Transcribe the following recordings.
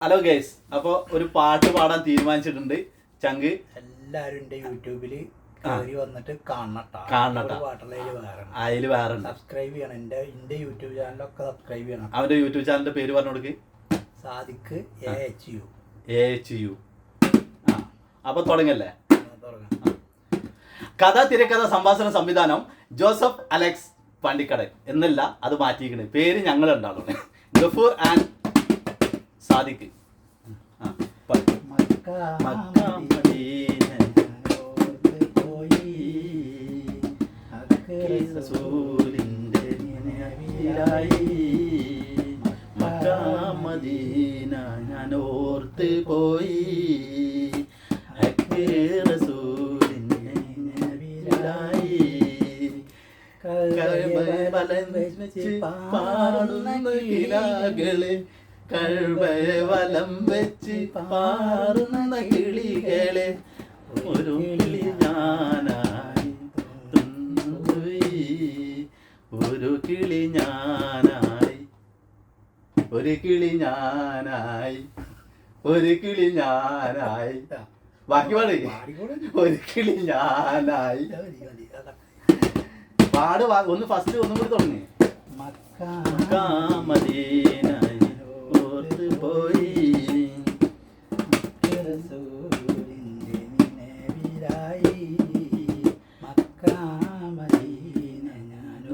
Hello guys, അപ്പോൾ ഒരു പാട്ട് പാടാൻ തീരുമാനിച്ചിട്ടുണ്ട്. ചങ്ക് എല്ലാരും എന്റെ യൂട്യൂബില് കയറി വന്നിട്ട് കാണട്ടോ. അതിൽ വേറെ സബ്സ്ക്രൈബ് ചെയ്യണം. എന്റെ യൂട്യൂബ് ചാനലൊക്കെ സബ്സ്ക്രൈബ് ചെയ്യണം. അവന്റെ യൂട്യൂബ് ചാനലിന്റെ പേര് പറഞ്ഞു കൊടുക്ക്. സാദിഖ് AHU. അപ്പൊ തുടങ്ങല്ലേ. കഥ, തിരക്കഥ, സംഭാഷണ സംവിധാനം ജോസഫ് അലക്സ് പണ്ടിക്കടൻ എന്നല്ല, അത് മാറ്റിയിരിക്കണേ. പേര് ഞങ്ങൾ ഉണ്ടാവുള്ളൂ, ഗഫൂർ ആൻഡ് സാദിഖ്. മദീന ഞാൻ ഓർത്ത് പോയി, വലം വെച്ച് പാറുന്ന കിളികളെ ഒരു കിളി ഞാനായി, ഒരു കിളി ഞാനായി, ഒരു കിളി ഞാനായി, ഒരു കിളി ഞാനായി. ബാക്കി പാട്. ഒരു കിളി ഞാനായി പാട്. ഒന്ന് ഫസ്റ്റ് ഒന്നും കൂടി തുടങ്ങി. മദീന ഓർത്ത് പോയി,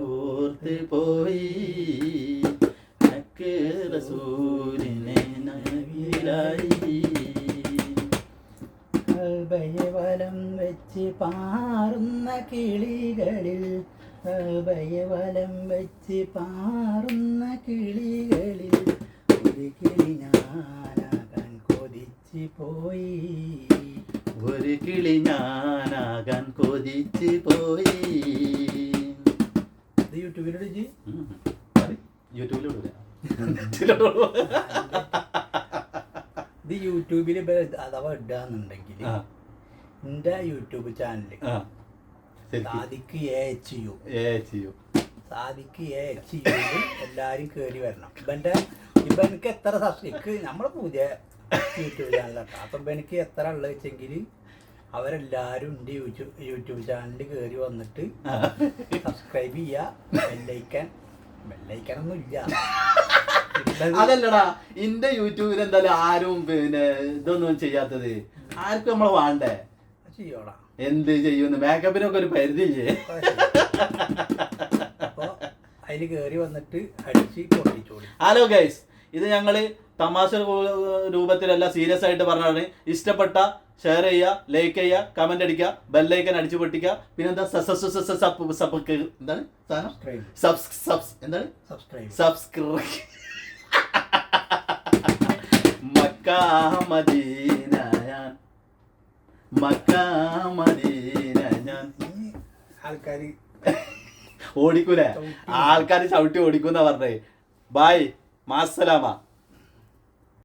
ഓർത്ത് പോയി, റസൂലിനെ നബിയായി. വലം വെച്ച് പാറുന്ന കിളികളിൽ, വലം വെച്ച് പാറുന്ന കിളികളിൽ ഒരു കിളി ഞാനാകാൻ കൊതിച്ച് പോയി, ഒരു കിളി ഞാനാകാൻ കൊതിച്ച് പോയി. ഇത് യൂട്യൂബിലോട് യൂട്യൂബിലോട് ഇത് യൂട്യൂബിൽ അഥവാ ഇടാന്നുണ്ടെങ്കിൽ എന്റെ യൂട്യൂബ് ചാനല് സാദിഖ് AHU എല്ലാരും കേറി വരണം. ഇപ്പൊ എനിക്ക് എത്ര സബ്സ്ക്രൈബ്, നമ്മളെ പുതിയ യൂട്യൂബ് ചാനലാട്ടോ. അപ്പൊ എനിക്ക് എത്ര ഉള്ളത് വെച്ചെങ്കിൽ അവരെല്ലാരും എന്റെ യൂട്യൂബ് ചാനലിൽ കേറി വന്നിട്ട് സബ്സ്ക്രൈബ് ചെയ്യാ. ബെല്ലൈക്കനൊന്നും ഇല്ല. അതല്ലടാ, എന്റെ യൂട്യൂബിൽ എന്തായാലും ആരും ഇതൊന്നും ചെയ്യാത്തത്. ആർക്കും നമ്മള് വേണ്ടേ? ചെയ്യോടാ. എന്ത് ചെയ്യുന്നു? മേക്കപ്പിനൊക്കെ ഒരു പരിധിയില്ലേ? അപ്പൊ അതില് കേറി വന്നിട്ട് അടിച്ച് പൊട്ടിച്ചോളി. ഹലോ ഗൈസ്, ഇത് ഞങ്ങള് തമാശ രൂപത്തിലല്ല, സീരിയസ് ആയിട്ട് പറഞ്ഞാണ്. ഇഷ്ടപ്പെട്ട ഷെയർ ചെയ്യുക, ലൈക്ക് ചെയ്യുക, കമന്റ് അടിക്കുക, ബെല്ലൈക്കൻ അടിച്ചു പൊട്ടിക്കുക. പിന്നെന്താ സബ്സ്ക്രൈബ്. മക്കാ മദീന ഞാൻ, മക്കാ മദീന ഞാൻ. ആൾക്കാര് ഓടിക്കൂലേ? ആൾക്കാര് ചവിട്ടി ഓടിക്കൂന്നാ പറഞ്ഞേ. ബായ്, മാസ്സലാമ.